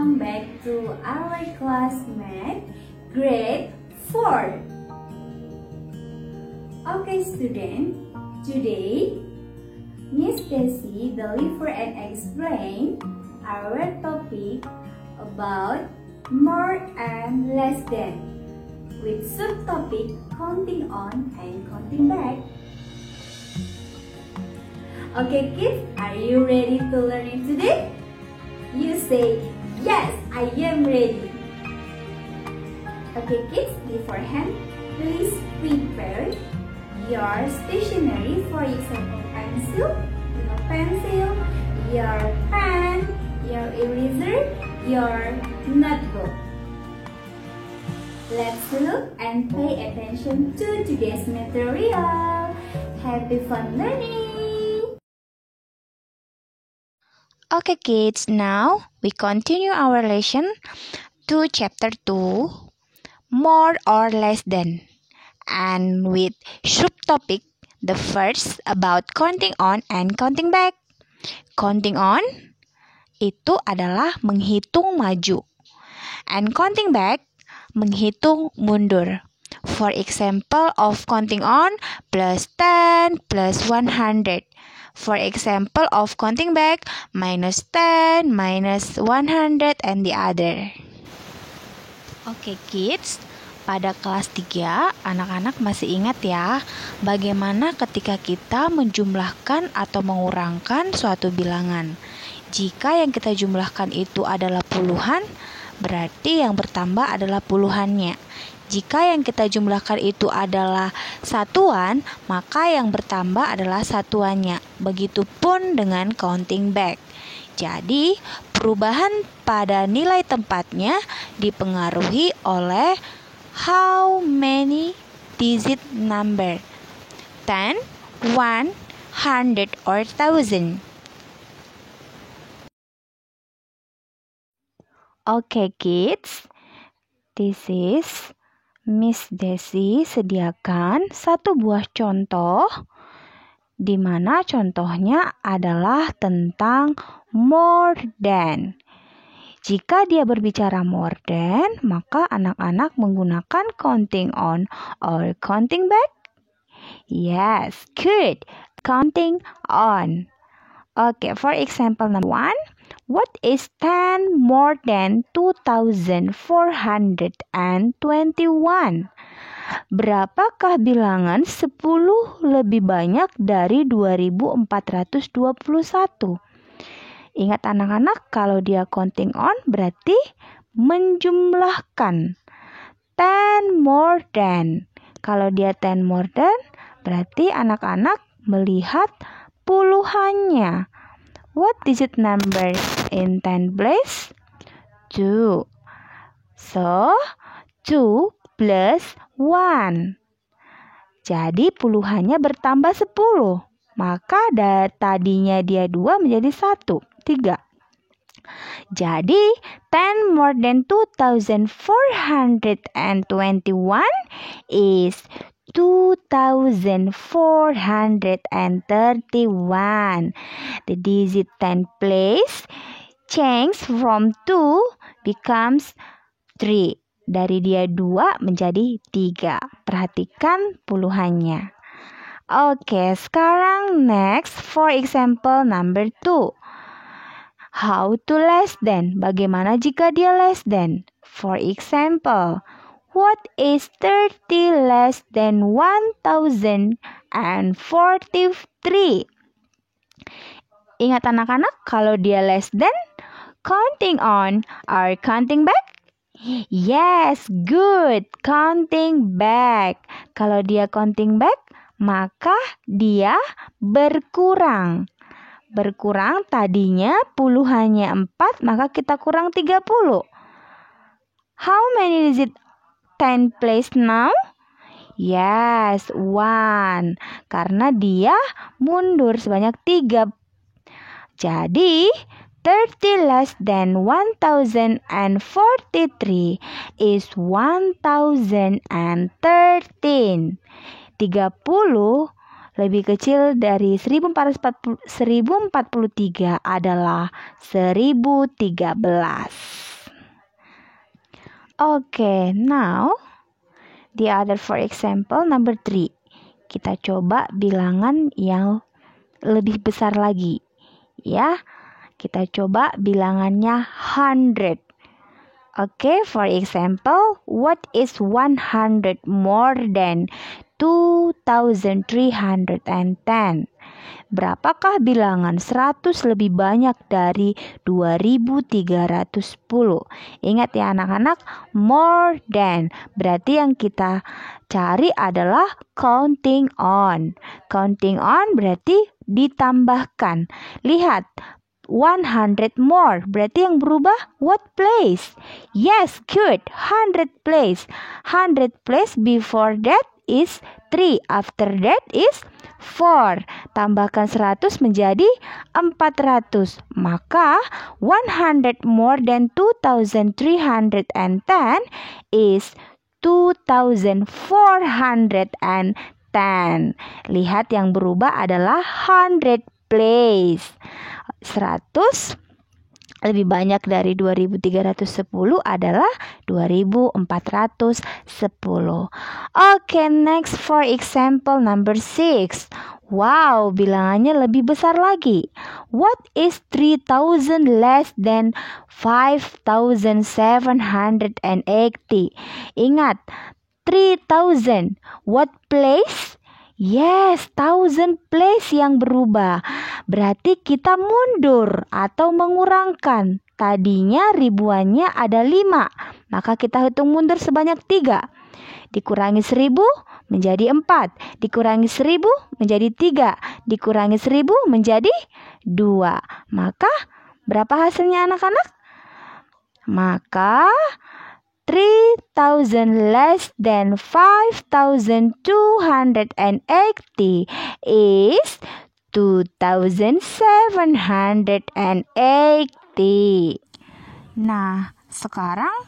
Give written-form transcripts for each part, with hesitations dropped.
Welcome back to our class Math Grade 4. Okay student, today Miss Desi deliver and explain our topic about more and less than with subtopic counting on and counting back. Okay kids, are you ready to learn it today? You say, yes, I am ready. Okay kids, beforehand, please prepare your stationery, for example, pencil, your pen, your eraser, your notebook. Let's look and pay attention to today's material. Happy fun learning! Okay kids, now we continue our lesson to chapter 2, more or less than, and with subtopic the first about counting on and counting back. Counting on itu adalah menghitung maju, and counting back menghitung mundur. For example of counting on plus 10 plus 100. For example of counting back, minus 10, minus 100, and the other. Oke kids, pada kelas 3, anak-anak masih ingat ya, bagaimana ketika kita menjumlahkan atau mengurangkan suatu bilangan. Jika yang kita jumlahkan itu adalah puluhan, berarti yang bertambah adalah puluhannya. Jika yang kita jumlahkan itu adalah satuan, maka yang bertambah adalah satuannya. Begitupun dengan counting back. Jadi, perubahan pada nilai tempatnya dipengaruhi oleh how many digit number. 10, 1, 100, or 1000. Okay kids, this is Miss Desi sediakan satu buah contoh di mana contohnya adalah tentang more than. Jika dia berbicara more than, maka anak-anak menggunakan counting on or counting back. Yes, good. Counting on. Okay, for example number 1. What is 10 more than 2,421? Berapakah bilangan 10 lebih banyak dari 2.421? Ingat anak-anak, kalau dia counting on berarti menjumlahkan. 10 more than. Kalau dia 10 more than, berarti anak-anak melihat puluhannya. What digit number in 10 place? 2. So, 2 plus 1. Jadi puluhannya bertambah 10. Maka tadinya dia 2 menjadi 1. 3. Jadi 10 more than 2,421 is 2,431. The digit 10 place change from 2 becomes 3. Dari dia 2 menjadi 3. Perhatikan puluhannya. Oke, sekarang next for example number 2. How to less than? Bagaimana jika dia less than? For example, what is 30 less than 1,043? Ingat anak-anak, kalau dia less than, counting on or counting back? Yes, good. Counting back. Kalau dia counting back, maka dia berkurang. Berkurang tadinya puluhannya 4, maka kita kurang 30. How many is it 10 place now? Yes, 1. Karena dia mundur sebanyak 3. Jadi 30 less than 1,043 is 1,013. 30 lebih kecil dari 1043 adalah 1013. Okay, now the other, for example, number 3. Kita coba bilangan yang lebih besar lagi. Ya, kita coba bilangannya 100. Okay, for example, what is 100 more than 2310? Berapakah bilangan 100 lebih banyak dari 2310? Ingat ya anak-anak, more than. Berarti yang kita cari adalah counting on. Counting on berarti ditambahkan. Lihat, 100 more. Berarti yang berubah what place? Yes, good. 100 place. 100 place before that is 3. After that is 4. Tambahkan 100 menjadi 400. Maka 100 more than 2310 is 2410. Lihat yang berubah adalah 100 place. 100 lebih banyak dari 2310 adalah 2410. Okay, next for example number 6. Wow, bilangannya lebih besar lagi. What is 3000 less than 5780? Ingat, 3000. What place? Yes, 1000 place yang berubah. Berarti kita mundur atau mengurangkan. Tadinya ribuannya ada 5. Maka kita hitung mundur sebanyak 3. Dikurangi 1000 menjadi 4. Dikurangi 1000 menjadi 3. Dikurangi 1000 menjadi 2. Maka berapa hasilnya anak-anak? Maka 3000 less than 5280 is 2780. Nah, sekarang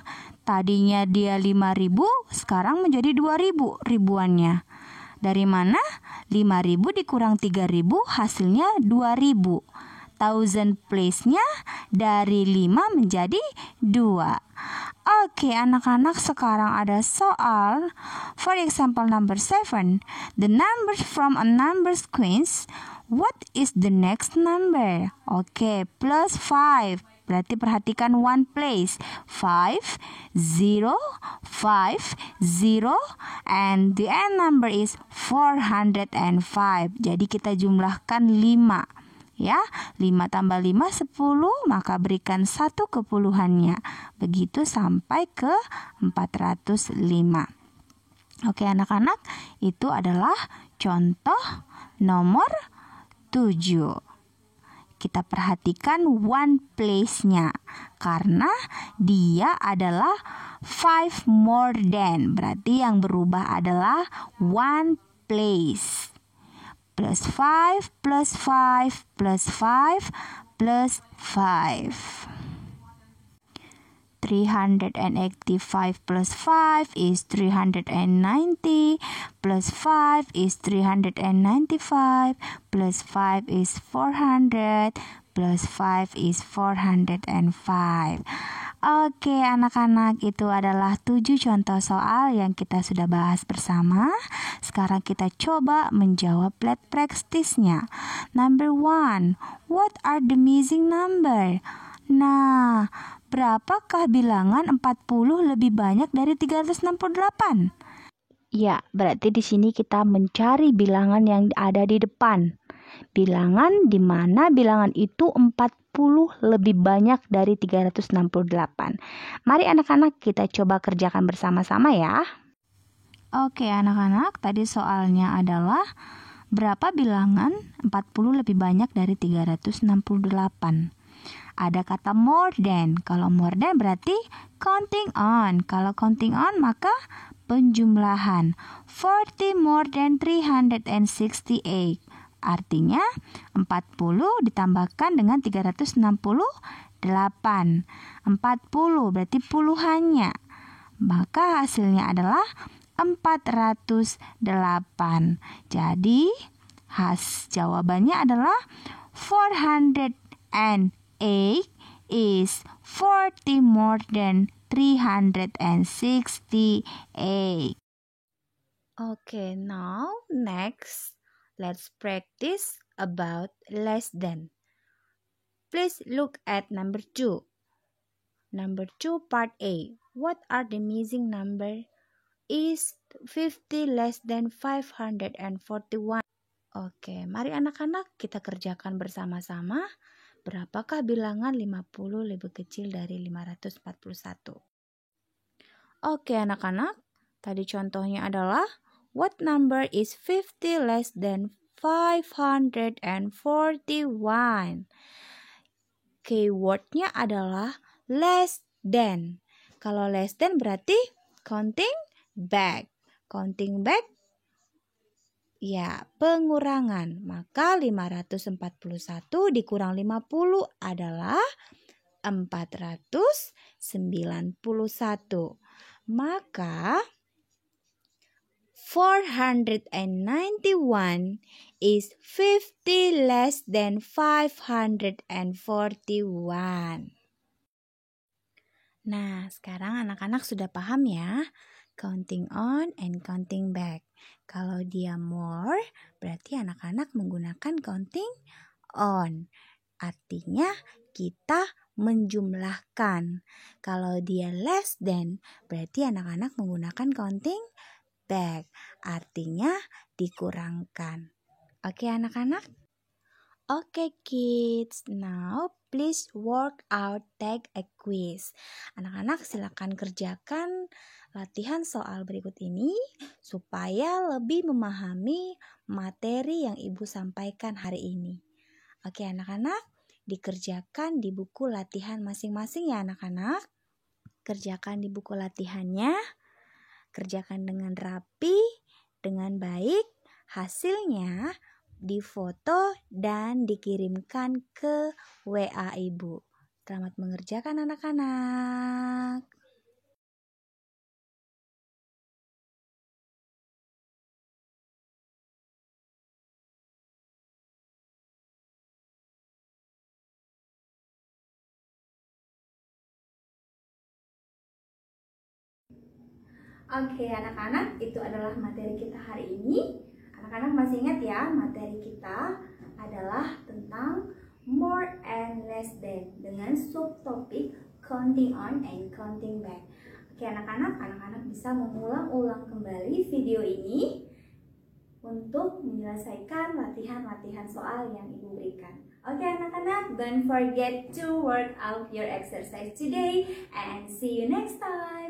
tadinya dia 5000, sekarang menjadi 2000 ribuannya. Dari mana? 5000 dikurang 3000 hasilnya 2000. 1000 place-nya dari 5 menjadi 2. Oke, anak-anak, sekarang ada soal. For example number 7. The numbers from a number sequence. What is the next number? Oke, plus 5. Berarti perhatikan one place. 5, 0, 5, 0. And the end number is 405. Jadi kita jumlahkan 5. Ya, 5 tambah 5 10, maka berikan 1 kepuluhannya. Begitu sampai ke 405. Oke anak-anak, itu adalah contoh nomor 7. Kita perhatikan one place-nya, karena dia adalah 5 more than. Berarti yang berubah adalah one place. Plus 5, plus 5, plus 5, plus 5. 385 plus 5 is 390, plus 5 is 395, plus 5 is 400, plus 5 is 405. Oke anak-anak, itu adalah 7 contoh soal yang kita sudah bahas bersama. Sekarang kita coba menjawab let practice-nya. Number 1, what are the missing number? Nah, berapakah bilangan 40 lebih banyak dari 368? Ya, berarti di sini kita mencari bilangan yang ada di depan. Bilangan di mana bilangan itu 40 lebih banyak dari 368. Mari anak-anak kita coba kerjakan bersama-sama ya. Oke anak-anak, tadi soalnya adalah berapa bilangan 40 lebih banyak dari 368. Ada kata more than. Kalau more than berarti counting on. Kalau counting on maka penjumlahan. 40 more than 368. Artinya 40 ditambahkan dengan 368. 40 berarti puluhannya. Maka hasilnya adalah 408. Jadi jawabannya adalah 408 is 40 more than 368. Okay, now next, let's practice about less than. Please look at number 2. Number 2, part A. What are the missing number? Is 50 less than 541? Oke, mari anak-anak kita kerjakan bersama-sama. Berapakah bilangan 50 lebih kecil dari 541? Oke anak-anak, tadi contohnya adalah what number is 50 less than 541? Keywordnya adalah less than. Kalau less than berarti counting back. Counting back ya pengurangan. Maka 541 dikurang 50 adalah 491. Maka 491 is 50 less than 541. Nah, sekarang anak-anak sudah paham ya, counting on and counting back. Kalau dia more, berarti anak-anak menggunakan counting on. Artinya kita menjumlahkan. Kalau dia less than, berarti anak-anak menggunakan counting back. Artinya dikurangkan. Oke anak-anak? Oke kids, now please work out, take a quiz. Anak-anak silakan kerjakan latihan soal berikut ini supaya lebih memahami materi yang ibu sampaikan hari ini. Oke anak-anak, dikerjakan di buku latihan masing-masing ya anak-anak. Kerjakan di buku latihannya, kerjakan dengan rapi, dengan baik, hasilnya difoto dan dikirimkan ke WA ibu. Selamat mengerjakan anak-anak. Oke anak-anak, itu adalah materi kita hari ini. Anak-anak masih ingat ya, materi kita adalah tentang more and less than dengan subtopik counting on and counting back. Oke anak-anak bisa mengulang-ulang kembali video ini untuk menyelesaikan latihan-latihan soal yang ibu berikan. Oke anak-anak, don't forget to work out your exercise today and see you next time.